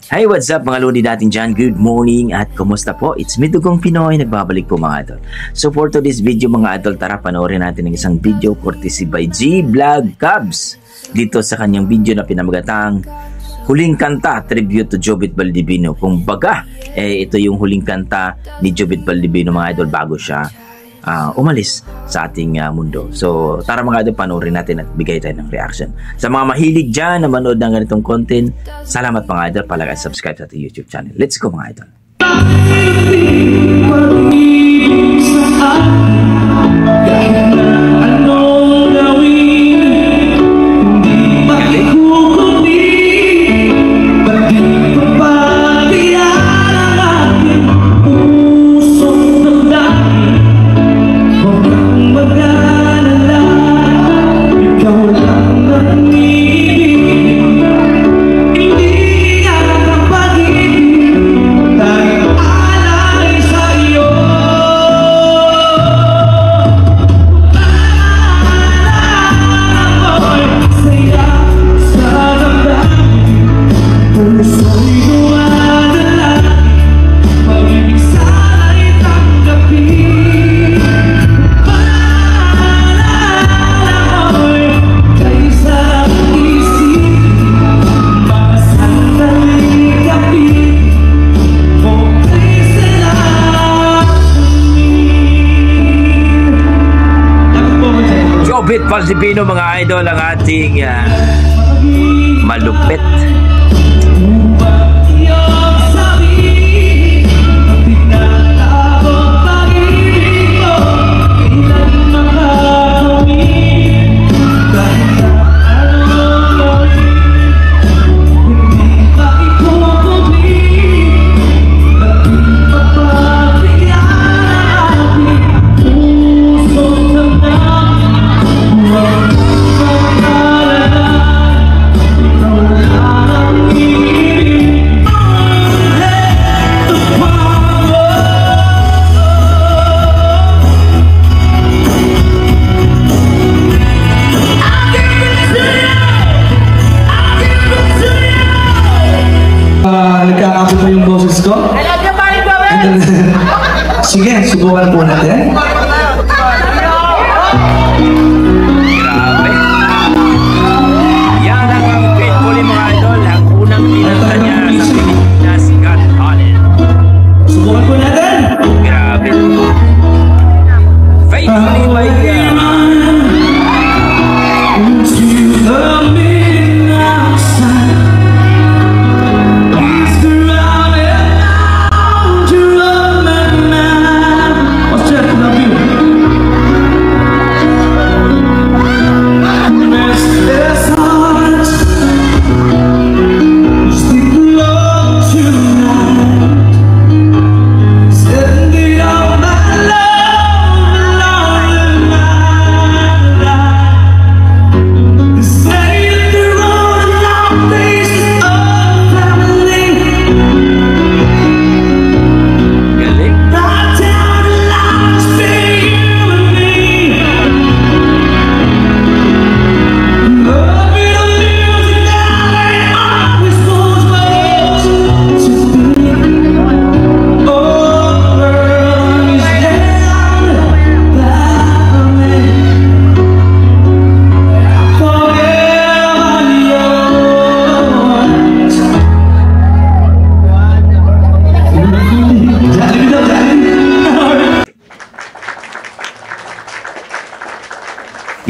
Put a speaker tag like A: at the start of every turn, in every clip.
A: Hey, what's up mga lodi natin dyan? Good morning at kumusta po? It's me, Dugong Pinoy. Nagbabalik po mga idol. So for today's video mga idol, tara panoorin natin ng isang video courtesy by G Vlog Cubs. Dito sa kanyang video na pinamagatang Huling Kanta, Tribute to Jovit Valdivino. Kung baga, ito yung huling kanta ni Jovit Valdivino mga idol bago siya umalis sa ating mundo. So tara mga idol, panoorin natin at bigay tayo ng reaction. Sa mga mahilig dyan na manood ng ganitong content, salamat mga idol, palagi subscribe sa ating YouTube channel. Let's go mga idol. Jovit Valdivino mga idol, ang ating malupit.
B: Nagkakapit pa yung boses ko. Sige, subukan po natin.
A: Grabe. Yan ang faithfully mga idol, ang unang pinanta niya sa Pilipinas Got Talent.
B: Subukan po natin.
A: Grabe. Faithfully by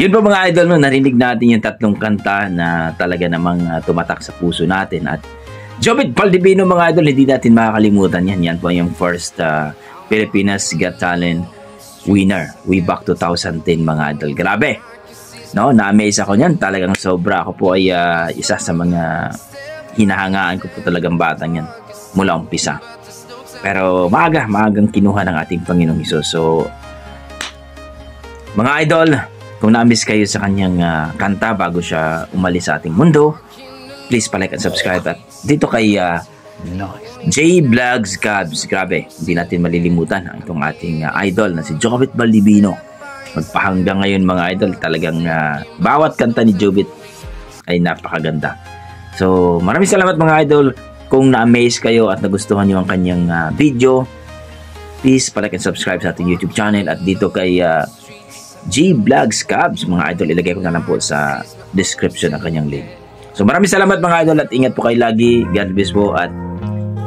A: yun po mga idol, no, narinig natin yung tatlong kanta na talaga namang tumatak sa puso natin. At Jovit Valdivino mga idol, hindi natin makakalimutan yan. Yan po yung first Pilipinas Got Talent winner way back 2010 mga idol. Grabe, no, na-amaze ako niyan. Talagang sobra. Ako po ay isa sa mga hinahangaan ko po talagang batang yan mula umpisa. Pero maagang kinuha ng ating Panginoong Hesus. So mga idol, kung na-miss kayo sa kanyang kanta bago siya umalis sa ating mundo, please palike at subscribe. At dito kay J Vlogs Cubs, grabe, hindi natin malilimutan itong ating idol na si Jovit Valdivino. Magpahanggang ngayon mga idol, talagang bawat kanta ni Jovit ay napakaganda. So maraming salamat mga idol. kung na-amaze kayo at nagustuhan nyo ang kanyang video, please palike and subscribe sa ating YouTube channel at dito kay G Vlogs Cubs, mga idol, ilagay ko na lang po sa description ang kanyang link. So maraming salamat mga idol at ingat po kayo lagi. God bless po at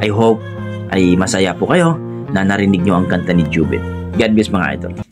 A: I hope ay masaya po kayo na narinig nyo ang kanta ni Jubit. God bless mga idol.